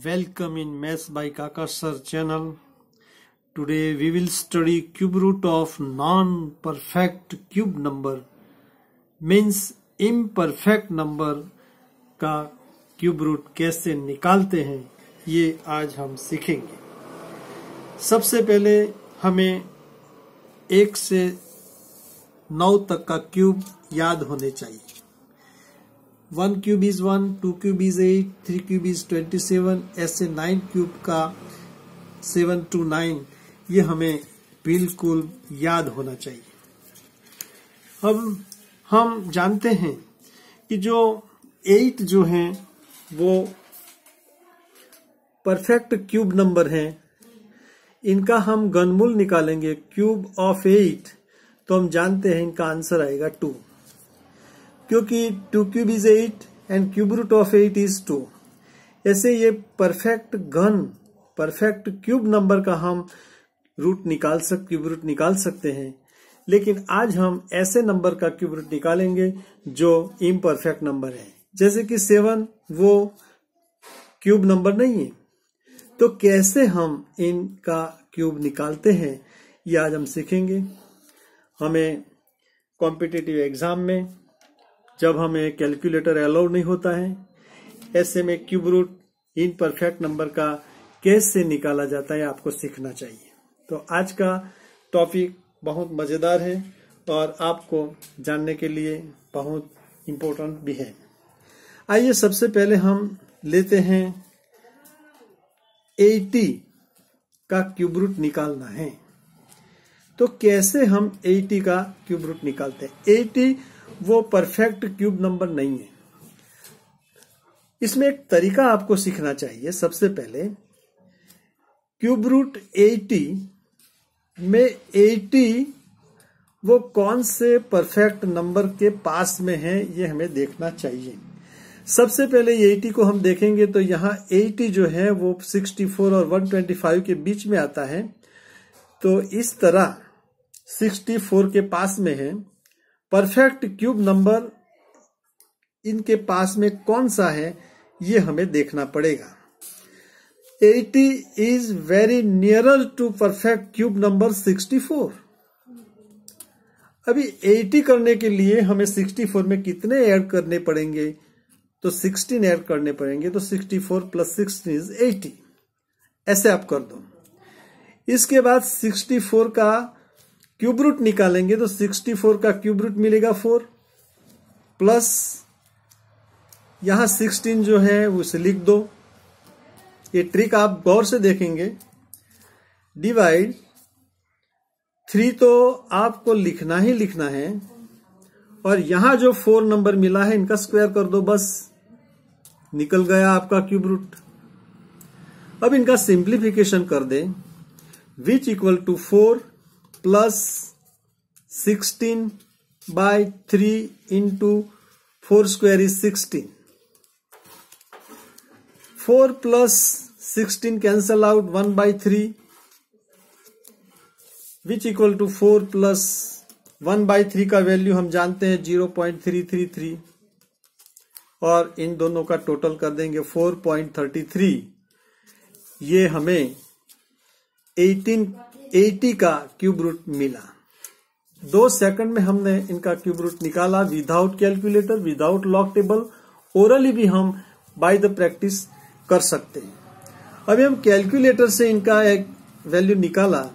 Welcome in Maths by Kaka Sir channel. Today we will study cube root of non-perfect cube number means imperfect number का cube root कैसे निकालते हैं ये आज हम सीखेंगे। सबसे पहले हमें 1 से 9 तक का क्यूब याद होने चाहिए। 1 cube is 1, 2 cube is 8, 3 cube is 27, ऐसे 9 क्यूब का 7 to 9 ये हमें बिल्कुल याद होना चाहिए। अब हम जानते हैं कि जो 8 जो है वो परफेक्ट क्यूब नंबर है। इनका हम घनमूल निकालेंगे क्यूब ऑफ 8 तो हम जानते हैं इनका आंसर आएगा 2, क्योंकि 2 cube is 8 and cube root of 8 is 2। ऐसे ये परफेक्ट क्यूब नंबर का हम क्यूब रूट निकाल सकते हैं। लेकिन आज हम ऐसे नंबर का क्यूब रूट निकालेंगे जो इम्परफेक्ट नंबर है, जैसे कि 7 वो क्यूब नंबर नहीं है। तो कैसे हम इनका क्यूब निकालते हैं ये आज हम सीखेंगे। हमें कॉम्पिटिटिव एग्जाम में जब हमें कैलकुलेटर अलाउ नहीं होता है, ऐसे में क्यूब रूट इम्परफेक्ट नंबर का कैसे निकाला जाता है आपको सीखना चाहिए। तो आज का टॉपिक बहुत मजेदार है और आपको जानने के लिए बहुत इम्पोर्टेंट भी है। आइए सबसे पहले हम लेते हैं 80 का क्यूब रूट निकालना है। तो कैसे हम 80 का क्यूब रूट निकालते हैं। 80 वो परफेक्ट क्यूब नंबर नहीं है। इसमें एक तरीका आपको सीखना चाहिए। सबसे पहले क्यूब रूट 80 में 80 वो कौन से परफेक्ट नंबर के पास में है ये हमें देखना चाहिए। सबसे पहले 80 को हम देखेंगे तो यहाँ 80 जो है वो 64 और 125 के बीच में आता है। तो इस तरह 64 के पास में है। परफेक्ट क्यूब नंबर इनके पास में कौन सा है ये हमें देखना पड़ेगा। 80 is very nearer to perfect cube number 64। अभी 80 करने के लिए हमें 64 में कितने ऐड करने पड़ेंगे, तो 16 ऐड करने पड़ेंगे। तो 64 + 16 इज 80। ऐसे आप कर दो। इसके बाद 64 का क्यूब रूट निकालेंगे तो 64 का क्यूब रूट मिलेगा 4 प्लस यहां 16 जो है उसे लिख दो। ये ट्रिक आप गौर से देखेंगे। डिवाइड 3 तो आपको लिखना ही लिखना है और यहां जो 4 नंबर मिला है इनका स्क्वायर कर दो, बस निकल गया आपका क्यूब रूट। अब इनका सिंप्लीफिकेशन कर दे, which equal to 4 plus 16/3 into 4 square is 16। 4 plus 16 cancel out 1/3 which equal to 4 plus 1/3 का वैल्यू हम जानते हैं 0.333 और इन दोनों का टोटल कर देंगे 4.33। ये हमें 80 का क्यूब रूट मिला। 2 सेकंड में हमने इनका क्यूब रूट निकाला without calculator, without log table. Orally भी हम बाय द प्रैक्टिस कर सकते हैं। अभी हम कैलकुलेटर से इनका एक वैल्यू निकाला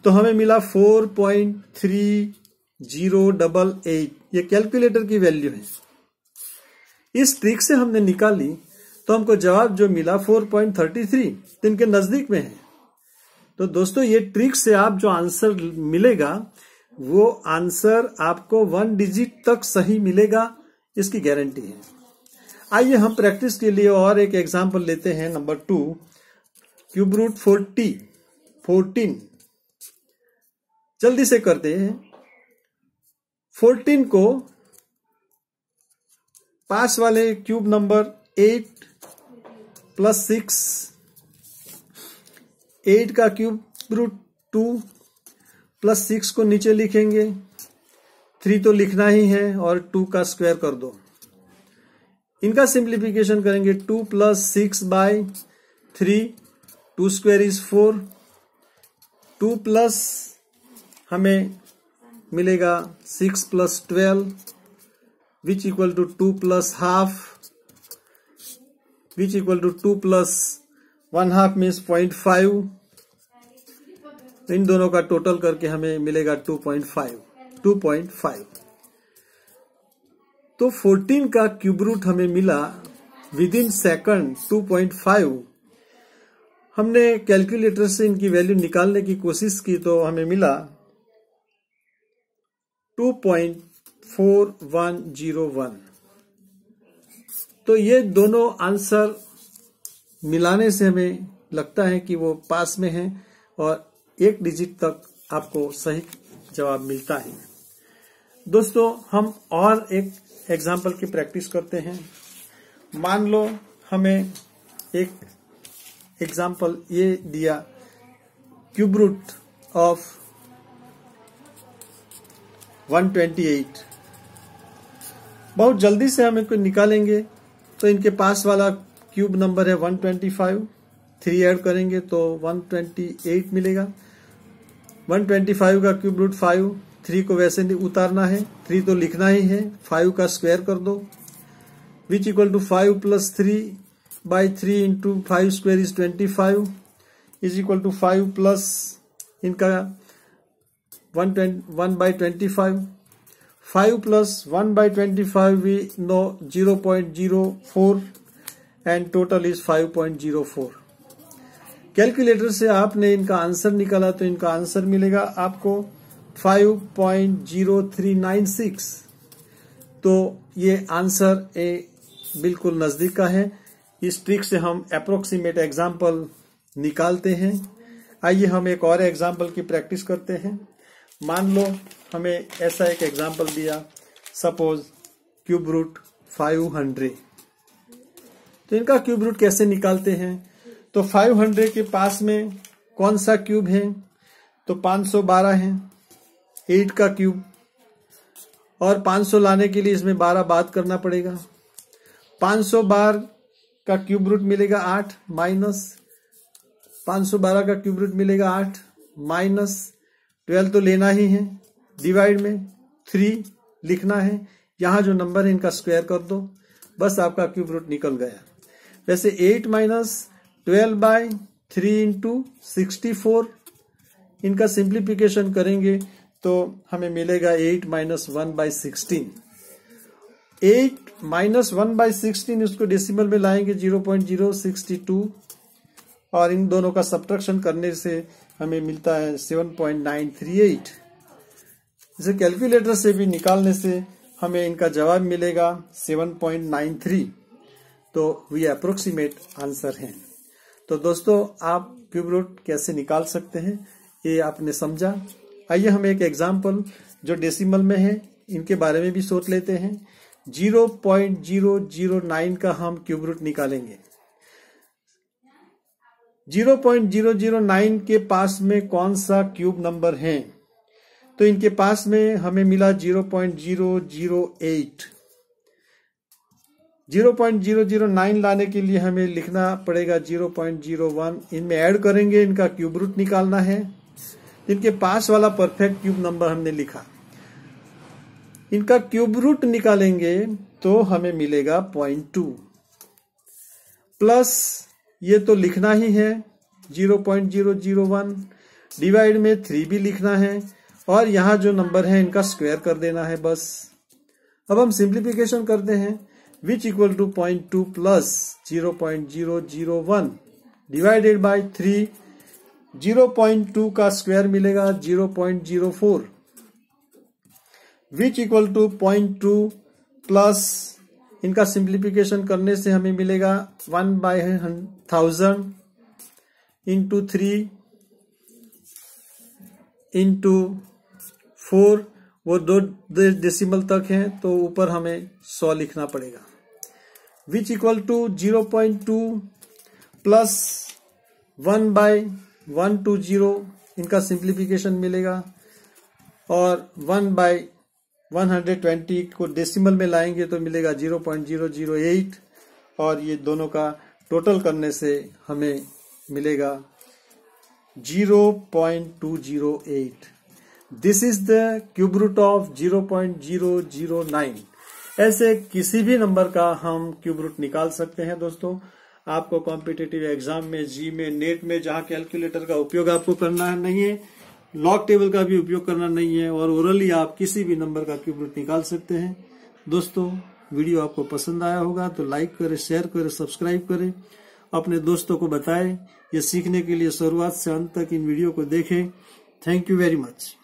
तो हमें मिला 4.3088। ये कैलकुलेटर की वैल्यू है। इस ट्रिक से हमने निकाली तो हमको जवाब जो मिला 4.33, तो इनके नजदीक में है। तो दोस्तों ये ट्रिक से आप जो आंसर मिलेगा वो आंसर आपको 1 डिजिट तक सही मिलेगा, इसकी गारंटी है। आइए हम प्रैक्टिस के लिए और एक एग्जांपल लेते हैं। Number 2 cube root 14। जल्दी से करते हैं। 14 को पास वाले क्यूब नंबर 8 + 6, 8 का क्यूब रूट 2 + 6 को नीचे लिखेंगे। 3 तो लिखना ही है और 2 का स्क्वायर कर दो। इनका सिंप्लीफिकेशन करेंगे 2 + 6/, 3, 2 स्क्वायर इज 4, 2 प्लस हमें मिलेगा 6 plus 12 which equal to 2 plus half which equal to 2 plus 1/2 means 0.5। इन दोनों का टोटल करके हमें मिलेगा 2.5। तो 14 का क्यूब रूट हमें मिला विद इन सेकंड 2.5। हमने कैलकुलेटर से इनकी वैल्यू निकालने की कोशिश की तो हमें मिला 2.4101। तो ये दोनों आंसर मिलाने से हमें लगता है कि वो पास में हैं और एक डिजिट तक आपको सही जवाब मिलता है। दोस्तों हम और एक एग्जाम्पल की प्रैक्टिस करते हैं। मान लो हमें एक एग्जाम्पल ये दिया क्यूब रूट ऑफ 128। बहुत जल्दी से हम इनको निकालेंगे तो इनके पास वाला क्यूब नंबर है 125, 3 ऐड करेंगे तो 128 मिलेगा। 125 का क्यूब रूट 5, 3 को वैसे उतारना है, 3 तो लिखना ही है, 5 का स्क्वायर कर दो which equal to 5 plus 3/3 into 5 square is 25 is equal to 5 plus इनका 1/25, 5 plus 1/25 we know 0.04 and total is 5.04। Calculator से आपने इनका आंसर निकाला तो इनका आंसर मिलेगा आपको 5.0396। तो ये आंसर बिल्कुल नजदीक का है। इस ट्रिक से हम अप्रोक्सीमेट एग्जाम्पल निकालते हैं। आइए हम एक और एग्जाम्पल की प्रैक्टिस करते हैं। मान लो हमें ऐसा एक एग्जाम्पल दिया, सपोज क्यूब रूट 500। तो इनका क्यूब रूट कैसे निकालते हैं? तो 500 के पास में कौन सा क्यूब है? तो 512 है, 8 का क्यूब, और 500 लाने के लिए इसमें 12 बात करना पड़ेगा। 512 का क्यूब रूट मिलेगा 8 माइनस 512 का क्यूब रूट मिलेगा 8 माइनस 12 तो लेना ही है, डिवाइड में 3 लिखना है। यहां जो नंबर है इनका स्क्वायर कर दो, बस आपका क्यूब रूट निकल गया। वैसे 8 माइनस 12/3 इंटू 64 इनका सिंप्लीफिकेशन करेंगे तो हमें मिलेगा 8 माइनस 1/16। 8 माइनस 1/16 इसको डेसिमल में लाएंगे 0.062 और इन दोनों का सब्ट्रैक्शन करने से हमें मिलता है 7.938। इसे कैलकुलेटर से भी निकालने से हमें इनका जवाब मिलेगा 7.93। तो वी अप्रोक्सीमेट आंसर हैं। तो दोस्तों आप क्यूब रूट कैसे निकाल सकते हैं ये आपने समझा। आइए हम एक एग्जाम्पल जो डेसिमल में है इनके बारे में भी सोच लेते हैं। 0.009 का हम क्यूब रूट निकालेंगे। 0.009 के पास में कौन सा क्यूब नंबर है? तो इनके पास में हमें मिला 0.008। 0.009 लाने के लिए हमें लिखना पड़ेगा 0.01। इनमें ऐड करेंगे, इनका क्यूब रूट निकालना है। इनके पास वाला परफेक्ट क्यूब नंबर हमने लिखा, इनका क्यूब रूट निकालेंगे तो हमें मिलेगा 0.2 प्लस ये तो लिखना ही है 0.001 डिवाइड में 3 भी लिखना है और यहां जो नंबर है इनका स्क्वायर कर देना है बस। अब हम सिंप्लीफिकेशन करते हैं which equal to 0.2 plus 0.001 divided by 3। 0.2 का स्क्वायर मिलेगा 0.04 विच इक्वल टू 0.2 प्लस इनका सिंप्लीफिकेशन करने से हमें मिलेगा 1/1000 इंटू 3 इंटू 4। वो 2 डेसिमल तक है तो ऊपर हमें 100 लिखना पड़ेगा। विच इक्वल टू 0.2 प्लस 1/120 इनका सिंप्लीफिकेशन मिलेगा और 1/120 को डेसिमल में लाएंगे तो मिलेगा 0.008 और ये दोनों का टोटल करने से हमें मिलेगा 0.208। This is the cube root of 0.009। ऐसे किसी भी नंबर का हम क्यूब रूट निकाल सकते हैं दोस्तों। आपको कॉम्पिटिटिव एग्जाम में, जी में, नेट में जहां कैलकुलेटर का उपयोग आपको करना है नहीं है, लॉग टेबल का भी उपयोग करना नहीं है, और ओरली आप किसी भी नंबर का क्यूब रूट निकाल सकते हैं। दोस्तों वीडियो आपको पसंद आया होगा तो लाइक करें, शेयर करें, सब्सक्राइब करें, अपने दोस्तों को बताएं। ये सीखने के लिए शुरुआत से अंत तक इन वीडियो को देखें। Thank you very much.